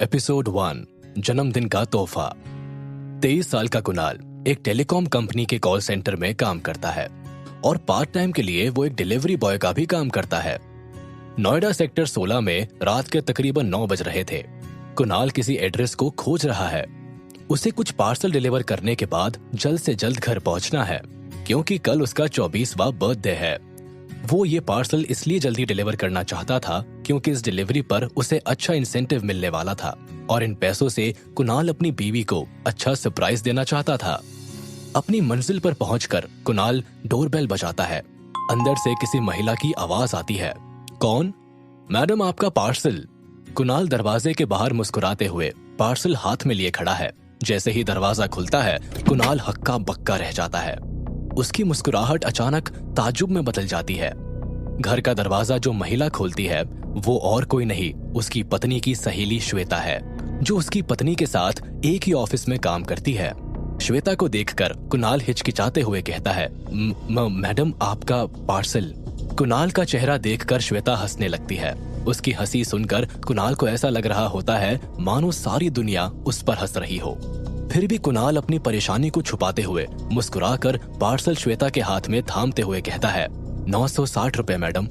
Episode 1 जन्मदिन का तोहफा। 23 साल का कुणाल एक टेलीकॉम कंपनी के कॉल सेंटर में काम करता है और पार्ट टाइम के लिए वो एक डिलीवरी बॉय का भी काम करता है। नोएडा सेक्टर 16 में रात के तकरीबन 9 बज रहे थे। कुणाल किसी एड्रेस को खोज रहा है। उसे कुछ पार्सल डिलीवर करने के बाद जल्द से जल्द घर पहुंचना है क्योंकि कल उसका 24वां बर्थडे है। वो ये पार्सल इसलिए जल्दी डिलीवर करना चाहता था क्योंकि इस डिलीवरी पर उसे अच्छा इंसेंटिव मिलने वाला था और इन पैसों से कुणाल अपनी बीवी को अच्छा सरप्राइज देना चाहता था। अपनी मंजिल पर पहुंचकर कुणाल डोरबेल बजाता है। अंदर से किसी महिला की आवाज आती है। कौन? मैडम, आपका पार्सल। कुणाल दरवाजे के बाहर मुस्कुराते हुए पार्सल हाथ में लिए खड़ा है। जैसे ही दरवाजा खुलता है कुणाल हक्का बक्का रह जाता है। उसकी मुस्कुराहट अचानक ताज्जुब में बदल जाती है। घर का दरवाजा जो महिला खोलती है वो और कोई नहीं, उसकी पत्नी की सहेली श्वेता है, जो उसकी पत्नी के साथ एक ही ऑफिस में काम करती है। श्वेता को देखकर कुणाल हिचकिचाते हुए कहता है, मैडम, आपका पार्सल। कुणाल का चेहरा देखकर श्वेता हंसने लगती है। उसकी हंसी सुनकर कुणाल को ऐसा लग रहा होता है मानो सारी दुनिया उस पर हंस रही हो। फिर भी कुणाल अपनी परेशानी को छुपाते हुए मुस्कुराकर पार्सल श्वेता के हाथ में थामते हुए कहता है, 960 रुपए मैडम।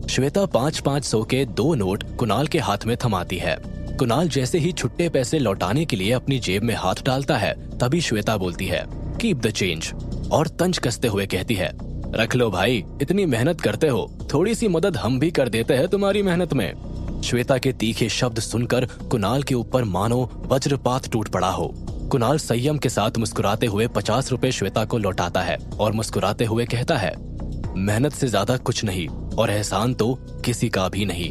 श्वेता 500 के 2 नोट कुणाल के हाथ में थमाती है। कुणाल जैसे ही छुट्टे पैसे लौटाने के लिए अपनी जेब में हाथ डालता है तभी श्वेता बोलती है, कीप द चेंज, और तंज कसते हुए कहती है, रख लो भाई, इतनी मेहनत करते हो, थोड़ी सी मदद हम भी कर देते हैं तुम्हारी मेहनत में। श्वेता के तीखे शब्द सुनकर कुणाल के ऊपर मानो वज्रपात टूट पड़ा हो। कुणाल संयम के साथ मुस्कुराते हुए 50 रुपए श्वेता को लौटाता है और मुस्कुराते हुए कहता है, मेहनत से ज्यादा कुछ नहीं और एहसान तो किसी का भी नहीं।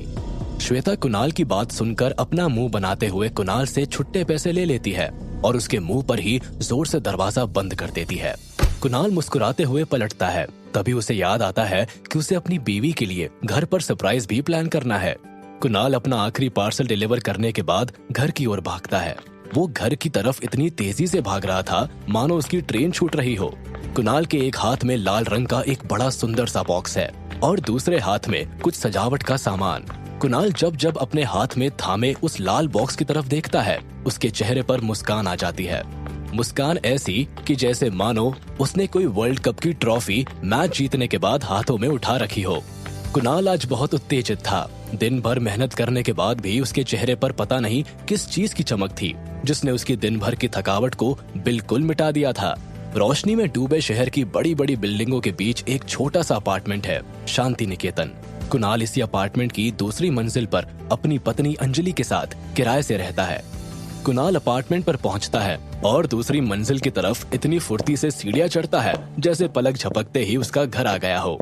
श्वेता कुणाल की बात सुनकर अपना मुंह बनाते हुए कुणाल से छुट्टे पैसे ले लेती है और उसके मुंह पर ही जोर से दरवाजा बंद कर देती है। कुणाल मुस्कुराते हुए पलटता है। तभी उसे याद आता है कि उसे अपनी बीवी के लिए घर पर सरप्राइज भी प्लान करना है। कुणाल अपना आखिरी पार्सल डिलीवर करने के बाद घर की ओर भागता है। वो घर की तरफ इतनी तेजी से भाग रहा था मानो उसकी ट्रेन छूट रही हो। कुणाल के एक हाथ में लाल रंग का एक बड़ा सुंदर सा बॉक्स है और दूसरे हाथ में कुछ सजावट का सामान। कुणाल जब जब अपने हाथ में थामे उस लाल बॉक्स की तरफ देखता है उसके चेहरे पर मुस्कान आ जाती है। मुस्कान ऐसी कि जैसे मानो उसने कोई वर्ल्ड कप की ट्रॉफी मैच जीतने के बाद हाथों में उठा रखी हो। कुणाल आज बहुत उत्तेजित था। दिन भर मेहनत करने के बाद भी उसके चेहरे पर पता नहीं किस चीज की चमक थी जिसने उसकी दिन भर की थकावट को बिल्कुल मिटा दिया था। रोशनी में डूबे शहर की बड़ी बड़ी बिल्डिंगों के बीच एक छोटा सा अपार्टमेंट है, शांति निकेतन। कुणाल इसी अपार्टमेंट की दूसरी मंजिल पर अपनी पत्नी अंजलि के साथ किराए से रहता है। कुणाल अपार्टमेंट पर पहुंचता है और दूसरी मंजिल की तरफ इतनी फुर्ती से सीढ़ियां चढ़ता है जैसे पलक झपकते ही उसका घर आ गया हो।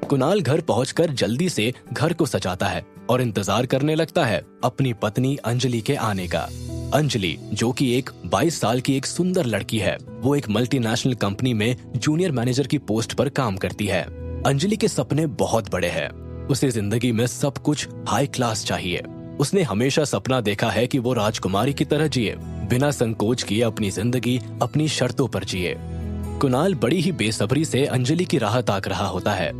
कुणाल घर पहुंचकर जल्दी से घर को सजाता है और इंतजार करने लगता है अपनी पत्नी अंजलि के आने का। अंजलि, जो कि एक 22 साल की एक सुंदर लड़की है, वो एक मल्टीनेशनल कंपनी में जूनियर मैनेजर की पोस्ट पर काम करती है। अंजलि के सपने बहुत बड़े हैं। उसे जिंदगी में सब कुछ हाई क्लास चाहिए। उसने हमेशा सपना देखा है कि वो राजकुमारी की तरह जिए, बिना संकोच किए अपनी जिंदगी अपनी शर्तों पर जिए। कुणाल बड़ी ही बेसब्री से अंजलि की राह ताक रहा होता है।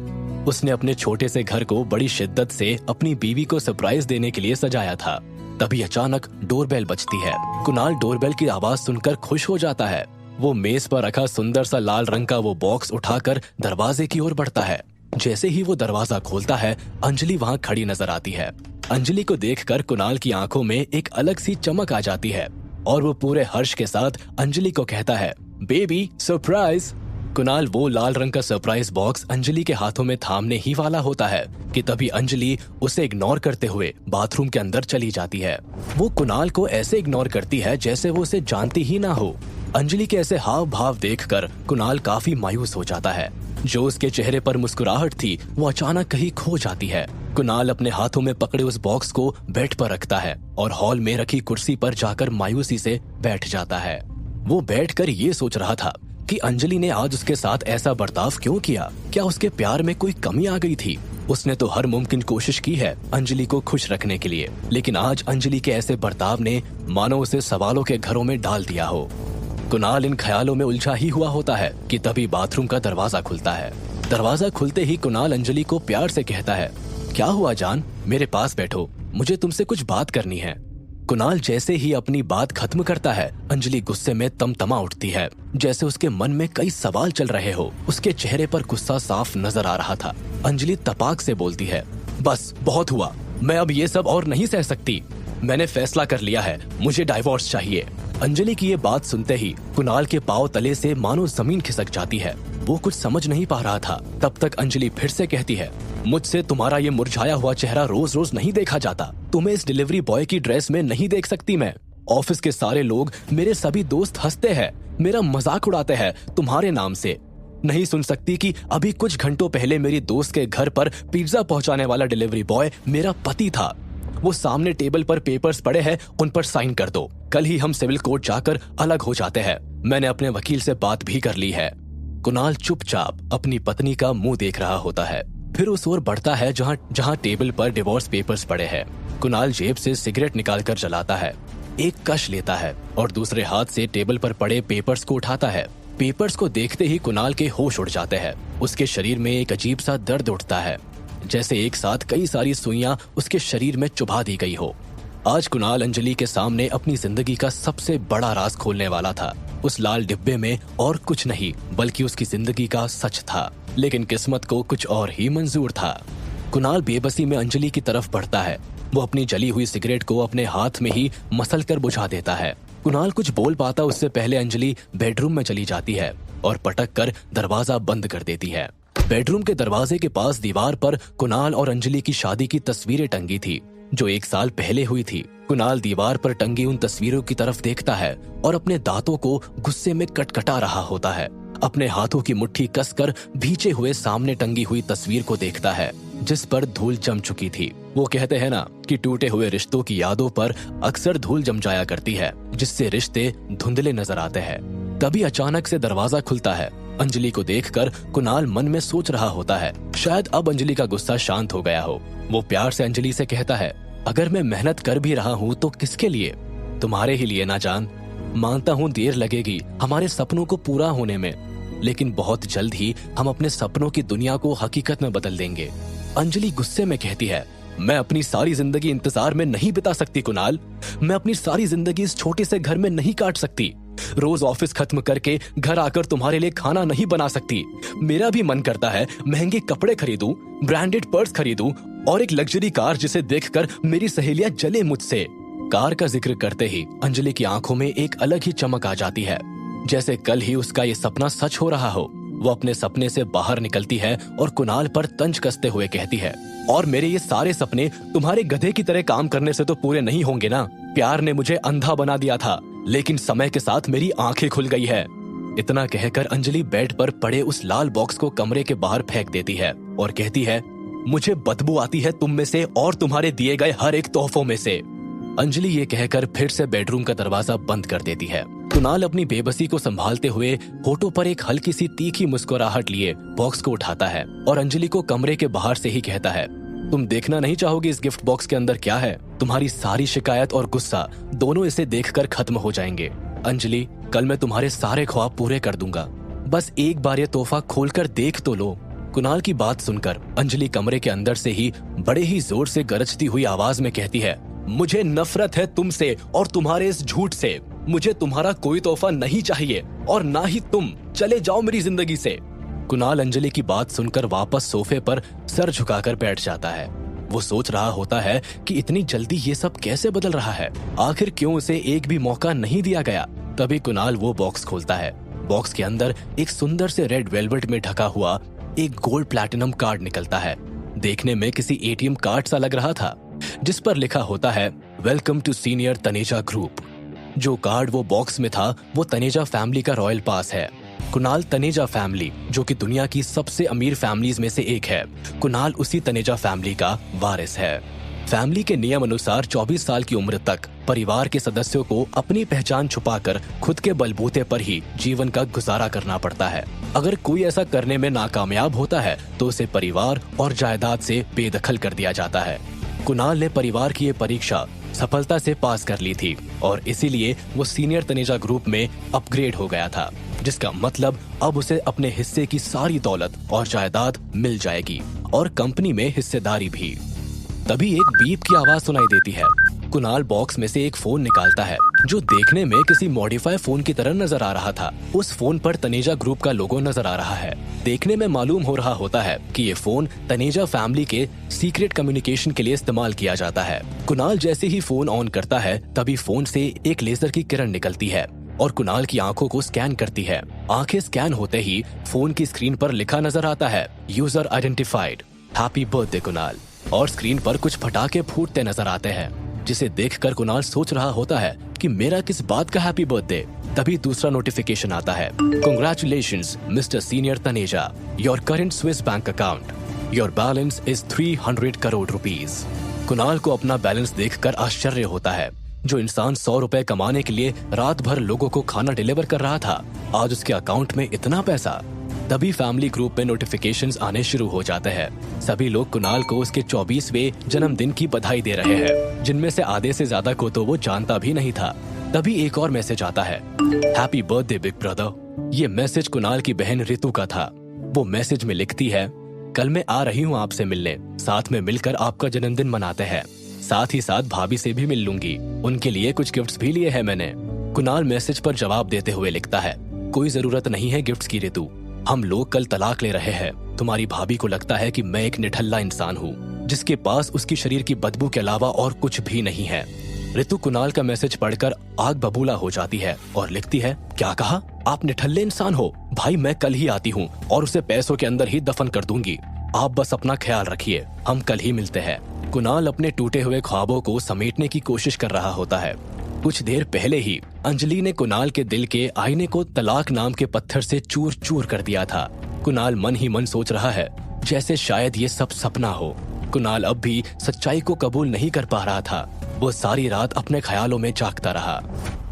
उसने अपने छोटे से घर को बड़ी शिद्दत से अपनी बीवी को सरप्राइज देने के लिए सजाया था। तभी अचानक डोरबेल बजती है। कुणाल डोरबेल की आवाज सुनकर खुश हो जाता है। वो मेज पर रखा सुंदर सा लाल रंग का वो बॉक्स उठाकर दरवाजे की ओर बढ़ता है। जैसे ही वो दरवाजा खोलता है अंजलि वहाँ खड़ी नजर आती है। अंजलि को देखकर कुणाल की आंखों में एक अलग सी चमक आ जाती है और वो पूरे हर्ष के साथ अंजलि को कहता है, बेबी सरप्राइज। कुणाल वो लाल रंग का सरप्राइज बॉक्स अंजलि के हाथों में थामने ही वाला होता है कि तभी अंजलि उसे इग्नोर करते हुए बाथरूम के अंदर चली जाती है। वो कुणाल को ऐसे इग्नोर करती है जैसे वो उसे जानती ही ना हो। अंजलि के ऐसे हाव भाव देखकर कुणाल काफी मायूस हो जाता है। जो उसके चेहरे पर मुस्कुराहट थी वो अचानक कहीं खो जाती है। कुणाल अपने हाथों में पकड़े उस बॉक्स को बेड पर रखता है और हॉल में रखी कुर्सी पर जाकर मायूसी से बैठ जाता है। वो बैठकर ये सोच रहा था कि अंजलि ने आज उसके साथ ऐसा बर्ताव क्यों किया। क्या उसके प्यार में कोई कमी आ गई थी? उसने तो हर मुमकिन कोशिश की है अंजलि को खुश रखने के लिए, लेकिन आज अंजलि के ऐसे बर्ताव ने मानो उसे सवालों के घरों में डाल दिया हो। कुणाल इन ख्यालों में उलझा ही हुआ होता है कि तभी बाथरूम का दरवाजा खुलता है। दरवाजा खुलते ही कुणाल अंजलि को प्यार से कहता है, क्या हुआ जान, मेरे पास बैठो, मुझे तुमसे कुछ बात करनी है। कुणाल जैसे ही अपनी बात खत्म करता है, अंजलि गुस्से में तमतमा उठती है, जैसे उसके मन में कई सवाल चल रहे हो। उसके चेहरे पर गुस्सा साफ नजर आ रहा था। अंजलि तपाक से बोलती है, बस बहुत हुआ, मैं अब ये सब और नहीं सह सकती। मैंने फैसला कर लिया है, मुझे डाइवोर्स चाहिए। अंजलि की ये बात सुनते ही कुणाल के पांव तले से मानो जमीन खिसक जाती है। वो कुछ समझ नहीं पा रहा था। तब तक अंजलि फिर से कहती है, मुझसे तुम्हारा ये मुरझाया हुआ चेहरा रोज रोज नहीं देखा जाता। तुम्हें इस डिलीवरी बॉय की ड्रेस में नहीं देख सकती मैं। ऑफिस के सारे लोग, मेरे सभी दोस्त हंसते हैं, मेरा मजाक उड़ाते हैं तुम्हारे नाम से। नहीं सुन सकती कि अभी कुछ घंटों पहले मेरी दोस्त के घर पर पिज्जा पहुंचाने वाला डिलीवरी बॉय मेरा पति था। वो सामने टेबल पर पेपर्स पड़े हैं, उन पर साइन कर दो। कल ही हम सिविल कोर्ट जाकर अलग हो जाते हैं। मैंने अपने वकील से बात भी कर ली है। कुणाल चुपचाप अपनी पत्नी का मुंह देख रहा होता है, फिर उस ओर बढ़ता है जहां टेबल पर डिवोर्स पेपर्स पड़े हैं। कुणाल जेब से सिगरेट निकालकर जलाता है, एक कश लेता है और दूसरे हाथ से टेबल पर पड़े पेपर्स को उठाता है। पेपर्स को देखते ही कुणाल के होश उड़ जाते हैं। उसके शरीर में एक अजीब सा दर्द उठता है, जैसे एक साथ कई सारी सुइयां उसके शरीर में चुभा दी गई हो। आज कुणाल अंजलि के सामने अपनी जिंदगी का सबसे बड़ा राज खोलने वाला था। उस लाल डिब्बे में और कुछ नहीं बल्कि उसकी जिंदगी का सच था, लेकिन किस्मत को कुछ और ही मंजूर था। कुणाल बेबसी में अंजलि की तरफ बढ़ता है। वो अपनी जली हुई सिगरेट को अपने हाथ में ही मसल कर बुझा देता है। कुणाल कुछ बोल पाता उससे पहले अंजलि बेडरूम में चली जाती है और पटक कर दरवाजा बंद कर देती है। बेडरूम के दरवाजे के पास दीवार पर कुणाल और अंजलि की शादी की तस्वीरें टंगी थी, जो 1 साल पहले हुई थी। कुणाल दीवार पर टंगी उन तस्वीरों की तरफ देखता है और अपने दांतों को गुस्से में कटकटा रहा होता है। अपने हाथों की मुट्ठी कसकर भींचे हुए सामने टंगी हुई तस्वीर को देखता है, जिस पर धूल जम चुकी थी। वो कहते हैं ना कि टूटे हुए रिश्तों की यादों पर अक्सर धूल जम जाया करती है, जिससे रिश्ते धुंधले नजर आते हैं। तभी अचानक से दरवाजा खुलता है। अंजलि को देखकर कुणाल मन में सोच रहा होता है, शायद अब अंजलि का गुस्सा शांत हो गया हो। वो प्यार से अंजलि से कहता है, अगर मैं मेहनत कर भी रहा हूँ तो किसके लिए? तुम्हारे ही लिए ना जान। मानता हूँ देर लगेगी हमारे सपनों को पूरा होने में, लेकिन बहुत जल्द ही हम अपने सपनों की दुनिया को हकीकत में बदल देंगे। अंजलि गुस्से में कहती है, मैं अपनी सारी जिंदगी इंतजार में नहीं बिता सकती कुणाल। मैं अपनी सारी जिंदगी इस छोटे से घर में नहीं काट सकती। रोज ऑफिस खत्म करके घर आकर तुम्हारे लिए खाना नहीं बना सकती। मेरा भी मन करता है महंगे कपड़े खरीदूं, ब्रांडेड पर्स खरीदूं और एक लग्जरी कार जिसे देखकर मेरी सहेलियां जले मुझसे। कार का जिक्र करते ही अंजलि की आंखों में एक अलग ही चमक आ जाती है, जैसे कल ही उसका ये सपना सच हो रहा हो। वो अपने सपने से बाहर निकलती है और कुणाल पर तंज कसते हुए कहती है, और मेरे ये सारे सपने तुम्हारे गधे की तरह काम करने से तो पूरे नहीं होंगे ना। प्यार ने मुझे अंधा बना दिया था, लेकिन समय के साथ मेरी आंखें खुल गई है। इतना कहकर अंजलि बेड पर पड़े उस लाल बॉक्स को कमरे के बाहर फेंक देती है और कहती है, मुझे बदबू आती है तुम में से और तुम्हारे दिए गए हर एक तोहफों में से। अंजलि ये कहकर फिर से बेडरूम का दरवाजा बंद कर देती है। कुणाल अपनी बेबसी को संभालते हुए होठों पर एक हल्की सी तीखी मुस्कुराहट लिए बॉक्स को उठाता है और अंजलि को कमरे के बाहर से ही कहता है, तुम देखना नहीं चाहोगी इस गिफ्ट बॉक्स के अंदर क्या है? तुम्हारी सारी शिकायत और गुस्सा दोनों इसे देखकर खत्म हो जाएंगे। अंजलि, कल मैं तुम्हारे सारे ख्वाब पूरे कर दूंगा। बस एक बार ये तोहफा खोलकर देख तो लो। कुणाल की बात सुनकर अंजलि कमरे के अंदर से ही बड़े ही जोर से गरजती हुई आवाज में कहती है, मुझे नफरत है तुमसे और तुम्हारे इस झूठ से। मुझे तुम्हारा कोई तोहफा नहीं चाहिए और ना ही तुम। चले जाओ मेरी जिंदगी से। कुणाल अंजलि की बात सुनकर वापस सोफे पर सर झुकाकर बैठ जाता है। वो सोच रहा होता है कि इतनी जल्दी ये सब कैसे बदल रहा है, आखिर क्यों उसे एक भी मौका नहीं दिया गया। तभी कुणाल वो बॉक्स खोलता है। बॉक्स के अंदर एक सुंदर से रेड वेलवेट में ढका हुआ एक गोल्ड प्लैटिनम कार्ड निकलता है। देखने में किसी एटीएम कार्ड सा लग रहा था, जिस पर लिखा होता है, welcome to senior Taneja group. जो कार्ड वो बॉक्स में था वो तनेजा फैमिली का रॉयल पास है। कुणाल तनेजा फैमिली, जो कि दुनिया की सबसे अमीर फैमिलीज में से एक है, कुणाल उसी तनेजा फैमिली का वारिस है। फैमिली के नियम अनुसार 24 साल की उम्र तक परिवार के सदस्यों को अपनी पहचान छुपाकर खुद के बलबूते पर ही जीवन का गुजारा करना पड़ता है। अगर कोई ऐसा करने में नाकामयाब होता है तो उसे परिवार और जायदाद से बेदखल कर दिया जाता है। कुणाल ने परिवार की ये परीक्षा सफलता से पास कर ली थी और इसीलिए वो सीनियर तनेजा ग्रुप में अपग्रेड हो गया था, जिसका मतलब अब उसे अपने हिस्से की सारी दौलत और जायदाद मिल जाएगी और कंपनी में हिस्सेदारी भी। तभी एक बीप की आवाज सुनाई देती है। कुणाल बॉक्स में से एक फोन निकालता है जो देखने में किसी मॉडिफाई फोन की तरह नजर आ रहा था। उस फोन पर तनेजा ग्रुप का लोगो नजर आ रहा है। देखने में मालूम हो रहा होता है कि ये फोन तनेजा फैमिली के सीक्रेट कम्युनिकेशन के लिए इस्तेमाल किया जाता है। कुणाल जैसे ही फोन ऑन करता है तभी फोन से एक लेजर की किरण निकलती है और कुणाल की आंखों को स्कैन करती है। आंखें स्कैन होते ही फोन की स्क्रीन पर लिखा नजर आता है, user identified, happy birthday Kunal. और स्क्रीन पर कुछ पटाखे फूटते नजर आते हैं, जिसे देखकर कुणाल सोच रहा होता है कि मेरा किस बात का हैप्पी बर्थडे। तभी दूसरा नोटिफिकेशन आता है, congratulations mister senior Taneja, your current Swiss bank account, your balance is 300 crore rupees. Kunal को अपना बैलेंस देखकर आश्चर्य होता है। जो इंसान 100 रुपए कमाने के लिए रात भर लोगों को खाना डिलीवर कर रहा था, आज उसके अकाउंट में इतना पैसा। तभी फैमिली ग्रुप में नोटिफिकेशंस आने शुरू हो जाते हैं। सभी लोग कुणाल को उसके 24वें जन्मदिन की बधाई दे रहे हैं, जिनमें से आधे से ज्यादा को तो वो जानता भी नहीं था। तभी एक और मैसेज आता है, हैप्पी बर्थडे बिग ब्रदर। ये मैसेज कुणाल की बहन रितु का था। वो मैसेज में लिखती है, कल मैं आ रही हूँ आपसे मिलने, साथ में मिलकर आपका जन्मदिन मनाते हैं, साथ ही साथ भाभी से भी मिल लूंगी, उनके लिए कुछ गिफ्ट्स भी लिए हैं मैंने। कुणाल मैसेज पर जवाब देते हुए लिखता है, कोई जरूरत नहीं है गिफ्ट्स की रितु, हम लोग कल तलाक ले रहे हैं। तुम्हारी भाभी को लगता है कि मैं एक निठल्ला इंसान हूँ जिसके पास उसकी शरीर की बदबू के अलावा और कुछ भी नहीं है। रितु कुणाल का मैसेज पढ़कर आग बबूला हो जाती है और लिखती है, क्या कहा, आप निठल्ले इंसान हो? भाई मैं कल ही आती हूँ और उसे पैसों के अंदर ही दफन कर दूंगी। आप बस अपना ख्याल रखिए, हम कल ही मिलते हैं। कुणाल अपने टूटे हुए ख्वाबों को समेटने की कोशिश कर रहा होता है। कुछ देर पहले ही अंजलि ने कुणाल के दिल के आईने को तलाक नाम के पत्थर से चूर चूर कर दिया था। कुणाल मन ही मन सोच रहा है जैसे शायद ये सब सपना हो। कुणाल अब भी सच्चाई को कबूल नहीं कर पा रहा था। वो सारी रात अपने ख्यालों में जागता रहा।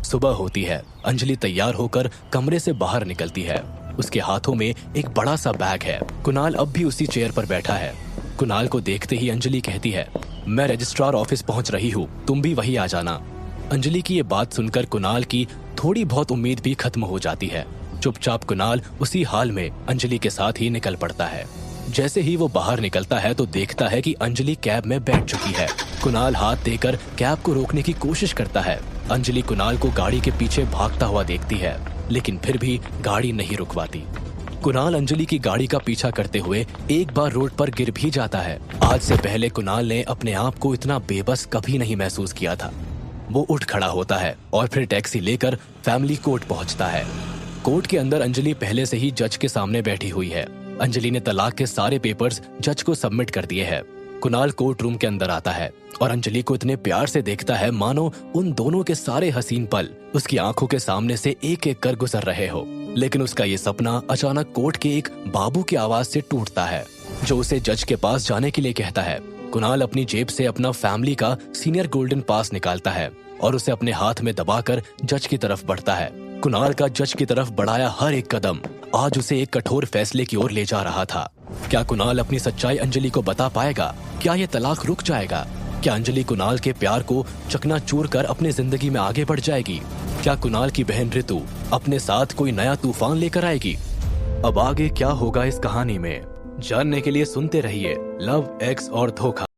सुबह होती है, अंजलि तैयार होकर कमरे से बाहर निकलती है। उसके हाथों में एक बड़ा सा बैग है। कुणाल अब भी उसी चेयर पर बैठा है। कुणाल को देखते ही अंजलि कहती है, मैं रजिस्ट्रार ऑफिस पहुंच रही हूँ, तुम भी वही आ जाना। अंजलि की ये बात सुनकर कुणाल की थोड़ी बहुत उम्मीद भी खत्म हो जाती है। चुपचाप कुणाल उसी हाल में अंजलि के साथ ही निकल पड़ता है। जैसे ही वो बाहर निकलता है तो देखता है कि अंजलि कैब में बैठ चुकी है। कुणाल हाथ देकर कैब को रोकने की कोशिश करता है। अंजलि कुणाल को गाड़ी के पीछे भागता हुआ देखती है, लेकिन फिर भी गाड़ी नहीं रुकवाती। कुणाल अंजलि की गाड़ी का पीछा करते हुए एक बार रोड पर गिर भी जाता है। आज से पहले कुणाल ने अपने आप को इतना बेबस कभी नहीं महसूस किया था। वो उठ खड़ा होता है और फिर टैक्सी लेकर फैमिली कोर्ट पहुंचता है। कोर्ट के अंदर अंजलि पहले से ही जज के सामने बैठी हुई है। अंजलि ने तलाक के सारे पेपर्स जज को सबमिट कर दिए हैं। कुणाल कोर्ट रूम के अंदर आता है और अंजलि को इतने प्यार से देखता है मानो उन दोनों के सारे हसीन पल उसकी आंखों के सामने से एक एक कर गुजर रहे हो। लेकिन उसका ये सपना अचानक कोर्ट के एक बाबू की आवाज से टूटता है, जो उसे जज के पास जाने के लिए कहता है। कुणाल अपनी जेब से अपना फैमिली का सीनियर गोल्डन पास निकालता है और उसे अपने हाथ में दबाकर जज की तरफ बढ़ता है। कुणाल का जज की तरफ बढ़ाया हर एक कदम आज उसे एक कठोर फैसले की ओर ले जा रहा था। क्या कुणाल अपनी सच्चाई अंजलि को बता पाएगा? क्या ये तलाक रुक जाएगा? क्या अंजलि कुणाल के प्यार को चकनाचूर कर अपनी जिंदगी में आगे बढ़ जाएगी? क्या कुणाल की बहन रितु अपने साथ कोई नया तूफान लेकर आएगी? अब आगे क्या होगा इस कहानी में, जानने के लिए सुनते रहिए लव, एक्स और धोखा।